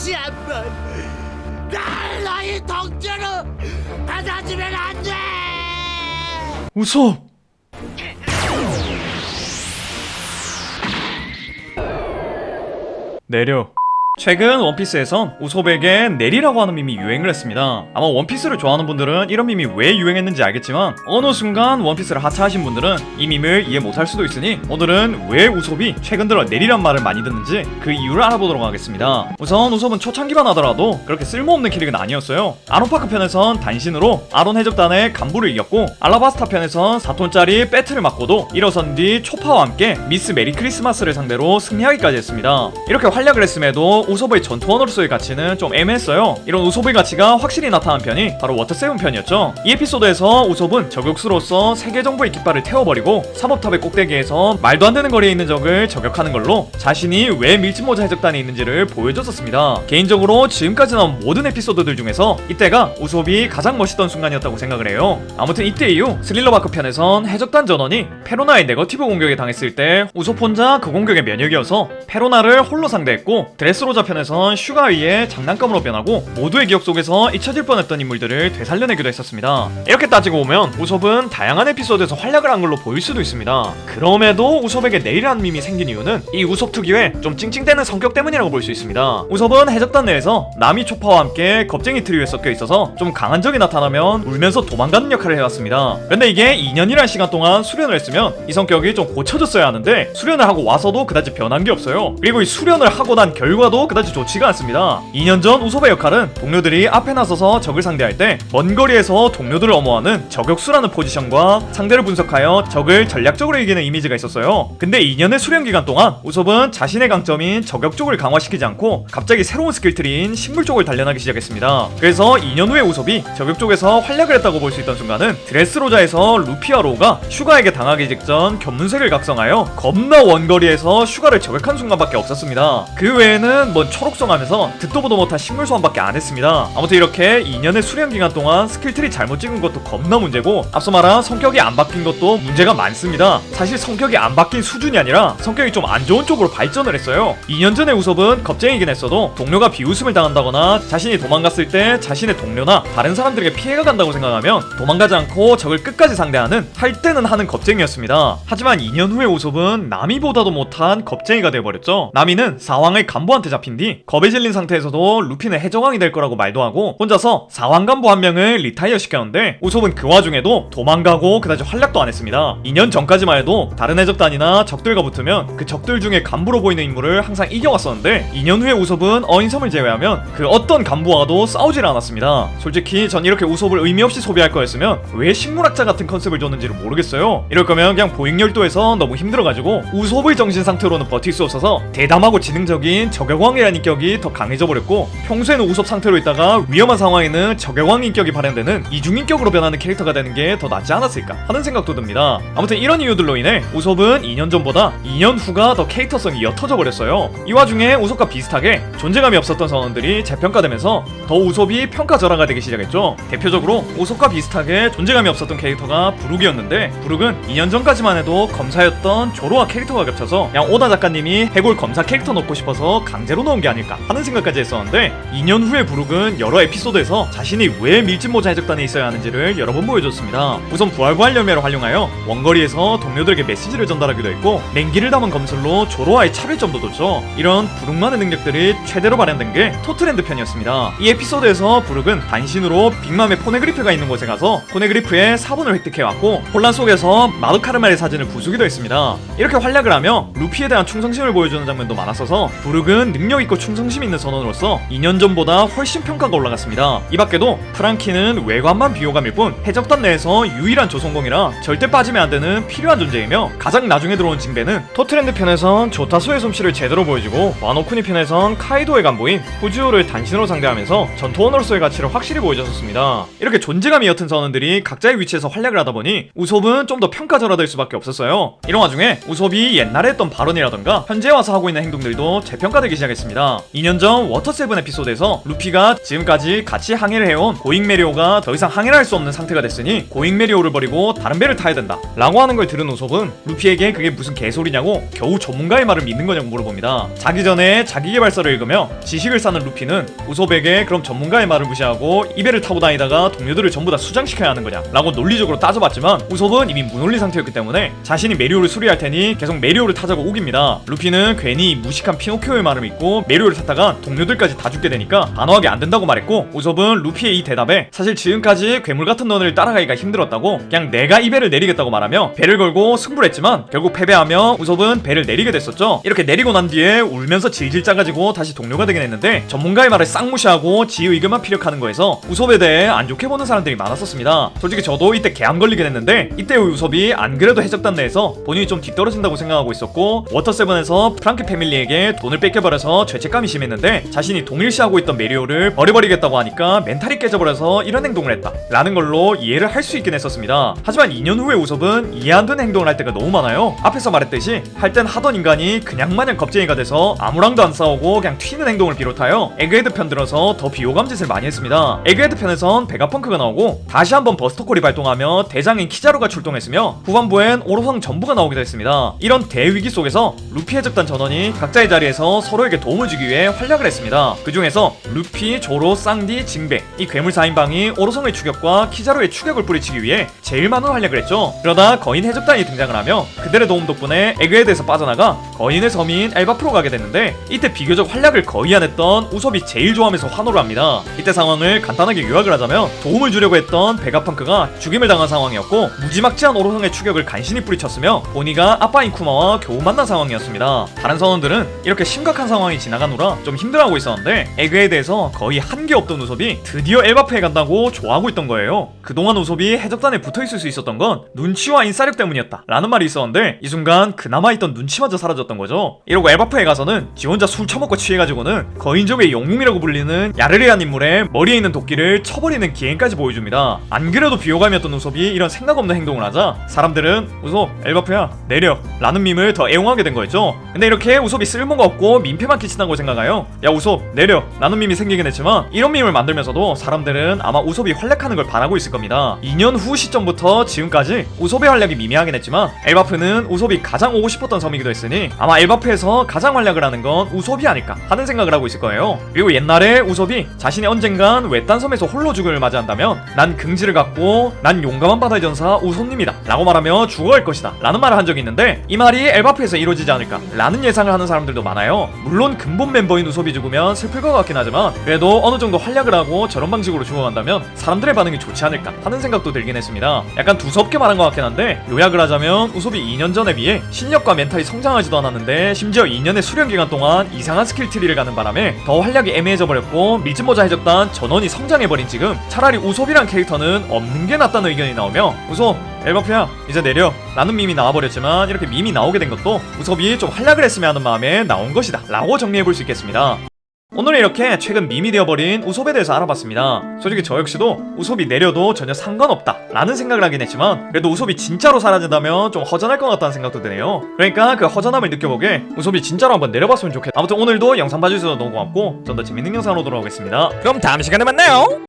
다시 한번 날 너희 동료로 받아주면 안 돼! 우섭! 내려. 최근 원피스에선 우섭에게 내리라고 하는 밈이 유행을 했습니다. 아마 원피스를 좋아하는 분들은 이런 밈이 왜 유행했는지 알겠지만 어느 순간 원피스를 하차하신 분들은 이 밈을 이해 못할 수도 있으니 오늘은 왜 우섭이 최근 들어 내리란 말을 많이 듣는지 그 이유를 알아보도록 하겠습니다. 우선 우섭은 초창기만 하더라도 그렇게 쓸모없는 캐릭은 아니었어요. 아론파크 편에선 단신으로 아론 해적단의 간부를 이겼고 알라바스타 편에선 4톤짜리 배틀을 맞고도 일어선 뒤 초파와 함께 미스 메리 크리스마스를 상대로 승리하기까지 했습니다. 이렇게 활약을 했음에도 우섭의 전투원으로서의 가치는 좀 애매했어요. 이런 우섭의 가치가 확실히 나타난 편이 바로 워터7 편이었죠. 이 에피소드에서 우섭은 저격수로서 세계 정부의 깃발을 태워버리고 사법탑의 꼭대기에서 말도 안 되는 거리에 있는 적을 저격하는 걸로 자신이 왜 밀짚모자 해적단에 있는지를 보여줬었습니다. 개인적으로 지금까지 나온 모든 에피소드들 중에서 이때가 우섭이 가장 멋있던 순간이었다고 생각을 해요. 아무튼 이때 이후 스릴러바크 편에선 해적단 전원이 페로나의 네거티브 공격에 당했을 때 우섭 혼자 그 공격에 면역이어서 페로나를 홀로 상대했고, 드레스로자 편에선 슈가위의 장난감으로 변하고 모두의 기억 속에서 잊혀질 뻔했던 인물들을 되살려내기도 했었습니다. 이렇게 따지고 보면 우섭은 다양한 에피소드에서 활약을 한 걸로 보일 수도 있습니다. 그럼에도 우섭에게 내리라는 밈이 생긴 이유는 이 우섭 특유의 좀 찡찡대는 성격 때문이라고 볼 수 있습니다. 우섭은 해적단 내에서 나미 초파와 함께 겁쟁이 트리오에 섞여 있어서 좀 강한 적이 나타나면 울면서 도망가는 역할을 해왔습니다. 근데 이게 2년이라는 시간 동안 수련을 했으면 이 성격이 좀 고쳐졌어야 하는데 수련을 하고 와서도 그다지 변한 게 없어요. 그리고 이 수련을 하고 난 결과도 그다지 좋지가 않습니다. 2년 전 우섭의 역할은 동료들이 앞에 나서서 적을 상대할 때 먼 거리에서 동료들을 엄호하는 저격수라는 포지션과 상대를 분석하여 적을 전략적으로 이기는 이미지가 있었어요. 근데 2년의 수련 기간 동안 우섭은 자신의 강점인 저격 쪽을 강화시키지 않고 갑자기 새로운 스킬 트리인 식물 쪽을 단련하기 시작했습니다. 그래서 2년 후에 우섭이 저격 쪽에서 활약을 했다고 볼 수 있던 순간은 드레스로자에서 루피와 로우가 슈가에게 당하기 직전 견문색을 각성하여 겁나 원거리에서 슈가를 저격한 순간밖에 없었습니다. 그 외에는 뭔 초록성하면서 듣도 보도 못한 식물 소환밖에 안 했습니다. 아무튼 이렇게 2년의 수련 기간 동안 스킬트리 잘못 찍은 것도 겁나 문제고, 앞서 말한 성격이 안 바뀐 것도 문제가 많습니다. 사실 성격이 안 바뀐 수준이 아니라 성격이 좀 안 좋은 쪽으로 발전을 했어요. 2년 전에 우섭은 겁쟁이긴 했어도 동료가 비웃음을 당한다거나 자신이 도망갔을 때 자신의 동료나 다른 사람들에게 피해가 간다고 생각하면 도망가지 않고 적을 끝까지 상대하는 할 때는 하는 겁쟁이였습니다. 하지만 2년 후에 우섭은 나미보다도 못한 겁쟁이가 돼버렸죠. 나미는 사왕의 간부한테 잡힌 뒤 겁에 질린 상태에서도 루피는 해적왕이 될 거라고 말도 하고 혼자서 사왕 간부 한 명을 리타이어 시켰는데 우섭은 그 와중에도 도망가고 그다지 활약도 안 했습니다. 2년 전까지만 해도 다른 해적단이나 적들과 붙으면 그 적들 중에 간부로 보이는 인물을 항상 이겨왔었는데 2년 후에 우섭은 어인섬을 제외하면 그 어떤 간부와도 싸우질 않았습니다. 솔직히 전 이렇게 우섭을 의미 없이 소비할 거였으면 왜 식물학자 같은 컨셉을 줬는지를 모르겠어요. 이럴 거면 그냥 보행열도에서 너무 힘들어가지고 우섭의 정신 상태로는 버틸 수 없어서 대담하고 지능적인 저격왕이라는 인격이 더 강해져 버렸고, 평소에는 우섭 상태로 있다가 위험한 상황에는 저격왕 인격이 발현되는 이중인격으로 변하는 캐릭터가 되는 게 더 낫지 않았을까 하는 생각도 듭니다. 아무튼 이런 이유들로 인해 우섭은 2년 전보다 2년 후가 더 캐릭터성이 옅어져 버렸어요. 이 와중에 우섭과 비슷하게 존재감이 없었던 선원들이 재평가되면서 더 우섭이 평가절하가 되기 시작했죠. 대표적으로 우섭과 비슷하게 존재감이 없었던 캐릭터가 부룩이었는데, 부룩은 2년 전까지만 해도 검사였던 조로와 캐릭터가 겹쳐서 그냥 오다 작가님이 해골 검사 캐릭터 넣고 싶어서 강제로 넣은 게 아닐까 하는 생각까지 했었는데, 2년 후에 부룩은 여러 에피소드에서 자신이 왜 밀짚모자 해적단에 있어야 하는지를 여러 번 보여줬습니다. 우선 부활부활 열매를 활용하여 원거리에서 동료들에게 메시지를 전달하기도 했고, 냉기를 담은 검술로 조로와의 차별점도 뒀죠. 이런 부룩만의 능력들이 최대로 발현된 게 토트랜드 편이었습니다. 이 에피소드에서 부룩은 단신으로 빅맘의 포네그리프가 있는 곳에 가서 포네그리프의 사본을 획득해왔고, 혼란 속에서 마두카르멜의 사진을 부수기도 했습니다. 이렇게 활약을 하며 루피에 대한 충성심을 보여주는 장면도 많았어서 부룩은 능력있고 충성심 있는 선원으로서 2년 전보다 훨씬 평가가 올라갔습니다. 이 밖에도 프랑키는 외관만 비호감일 뿐 해적단 내에서 유일한 조성공이라 절대 빠지면 안 되는 필요한 존재이며, 가장 나중에 들어온 징베는 토트랜드 편에선 조타수의 솜씨를 제대로 보여주고 와노쿠니 편에선 카이도의 간부인 후지오를 단신으로 상대하면서 전투원으로서의 가치를 확실히 보여줬었습니다. 이렇게 존재감이 옅은 선원들이 각자의 위치에서 활약을 하다 보니 우섭은 좀 더 평가절하될 수밖에 없었어요. 이런 와중에 우섭이 옛날에 했던 발언이라던가 현재 와서 하고 있는 행동들도 재평가되기 시작했습니다. 알아보겠습니다. 2년 전 워터7 에피소드에서 루피가 지금까지 같이 항해를 해온 고잉 메리오가 더 이상 항해를 할 수 없는 상태가 됐으니 고잉 메리오를 버리고 다른 배를 타야 된다 라고 하는 걸 들은 우솝은 루피에게 그게 무슨 개소리냐고 겨우 전문가의 말을 믿는 거냐고 물어봅니다. 자기 전에 자기계발서를 읽으며 지식을 쌓는 루피는 우솝에게 그럼 전문가의 말을 무시하고 이 배를 타고 다니다가 동료들을 전부 다 수장시켜야 하는 거냐 라고 논리적으로 따져봤지만 우솝은 이미 무논리 상태였기 때문에 자신이 메리오를 수리할 테니 계속 메리오를 타자고 우깁니다. 루피는 괜히 무식한 피노키오의 말을 믿고 메리오를 탔다가 동료들까지 다 죽게 되니까 단호하게 안 된다고 말했고, 우솝은 루피의 이 대답에 사실 지금까지 괴물 같은 너를 따라가기가 힘들었다고 그냥 내가 이 배를 내리겠다고 말하며 배를 걸고 승부를 했지만 결국 패배하며 우솝은 배를 내리게 됐었죠. 이렇게 내리고 난 뒤에 울면서 질질 짜가지고 다시 동료가 되긴 했는데 전문가의 말을 싹 무시하고 지의 의견만 피력하는 거에서 우솝에 대해 안 좋게 보는 사람들이 많았었습니다. 솔직히 저도 이때 개안 걸리긴 했는데 이때의 우솝이 안 그래도 해적단 내에서 본인이 좀 뒤떨어진다고 생각하고 있었고 워터7에서 프랑키 패밀리에게 돈을 뺏겨버려서 죄책감이 심했는데 자신이 동일시하고 있던 메리오를 버려버리겠다고 하니까 멘탈이 깨져버려서 이런 행동을 했다 라는 걸로 이해를 할 수 있긴 했었습니다. 하지만 2년 후에 우솝은 이해 안 되는 행동을 할 때가 너무 많아요. 앞에서 말했듯이 할 땐 하던 인간이 그냥 마냥 겁쟁이가 돼서 아무랑도 안 싸우고 그냥 튀는 행동을 비롯하여 에그헤드 편 들어서 더 비호감 짓을 많이 했습니다. 에그헤드 편에선 베가펑크가 나오고 다시 한번 버스터콜이 발동하며 대장인 키자루가 출동했으며 후반부엔 오로성 전부가 나오기도 했습니다. 이런 대위기 속에서 루피 해적단 전원이 각자의 자리에서 서로에게 도움을 주기 위해 활약을 했습니다. 그 중에서 루피, 조로, 쌍디, 징베 이 괴물 4인방이 오로성의 추격과 키자루의 추격을 뿌리치기 위해 제일 많은 활약을 했죠. 그러다 거인 해적단이 등장을 하며 그들의 도움 덕분에 에그헤드에서 빠져나가 거인의 섬인 엘바프로 가게 됐는데 이때 비교적 활약을 거의 안 했던 우솝이 제일 좋아하면서 환호를 합니다. 이때 상황을 간단하게 요약을 하자면 도움을 주려고 했던 베가펑크가 죽임을 당한 상황이었고 무지막지한 오로성의 추격을 간신히 뿌리쳤으며 보니가 아빠인 쿠마와 겨우 만난 상황이었습니다. 다른 선원들은 이렇게 심각한 상황이 지나간 후라 좀 힘들어하고 있었는데 에그헤드에서 거의 한 게 없던 우솝이 드디어 엘바프에 간다고 좋아하고 있던 거예요. 그동안 우솝이 해적단에 붙어있을 수 있었던 건 눈치와 인싸력 때문이었다 라는 말이 있었는데 이 순간 그나마 있던 눈치마저 사라졌던 거죠. 이러고 엘바프에 가서는 지 혼자 술 처먹고 취해가지고는 거인족의 영웅이라고 불리는 야르레안 인물의 머리에 있는 도끼를 쳐버리는 기행까지 보여줍니다. 안 그래도 비호감이었던 우솝이 이런 생각 없는 행동을 하자 사람들은 우솝 엘바프야 내려 라는 밈을 더 애용하게 된 거였죠. 근데 이렇게 우솝이 쓸모가 없고 민폐만 끼친다고 생각하여 야 우솝 내려 라는 밈이 생기긴 했지만 이런 밈을 만들면서도 사람들은 아마 우솝이 활약하는 걸 바라고 있을 겁니다. 2년 후 시점부터 지금까지 우솝의 활약이 미미하긴 했지만 엘바프는 우솝이 가장 오고 싶었던 섬이기도 했으니 아마 엘바프에서 가장 활약을 하는 건 우솝이 아닐까 하는 생각을 하고 있을 거예요. 그리고 옛날에 우솝이 자신이 언젠간 외딴 섬에서 홀로 죽음을 맞이한다면 난 긍지를 갖고 난 용감한 바다의 전사 우솝님이다 라고 말하며 죽어갈 것이다 라는 말을 한 적이 있는데 이 말이 엘바프에서 이루어지지 않을까 라는 예상을 하는 사람들도 많아요. 물론 근본 멤버인 우솝이 죽으면 슬플 것 같긴 하지만 그래도 어느 정도 활약을 하고 저런 방식으로 죽어간다면 사람들의 반응이 좋지 않을까 하는 생각도 들긴 했습니다. 약간 두섭게 말한 것 같긴 한데 요약을 하자면 우솝이 2년 전에 비해 실력과 멘탈이 성장하지도 않았는데 심지어 2년의 수련 기간 동안 이상한 스킬 트리를 가는 바람에 더 활약이 애매해져 버렸고 밀짚모자 해적단 전원이 성장해버린 지금 차라리 우솝이란 캐릭터는 없는 게 낫다는 의견이 나오며 우솝 엘바프야 이제 내려 라는 밈이 나와버렸지만 이렇게 밈이 나오게 된 것도 우섭이 좀 활약을 했으면 하는 마음에 나온 것이다 라고 정리해볼 수 있겠습니다. 오늘 이렇게 최근 밈이 되어버린 우솝에 대해서 알아봤습니다. 솔직히 저 역시도 우솝이 내려도 전혀 상관없다 라는 생각을 하긴 했지만 그래도 우솝이 진짜로 사라진다면 좀 허전할 것 같다는 생각도 드네요. 그러니까 그 허전함을 느껴보게 우솝이 진짜로 한번 내려봤으면 좋겠다. 아무튼 오늘도 영상 봐주셔서 너무 고맙고 좀 더 재밌는 영상으로 돌아오겠습니다. 그럼 다음 시간에 만나요.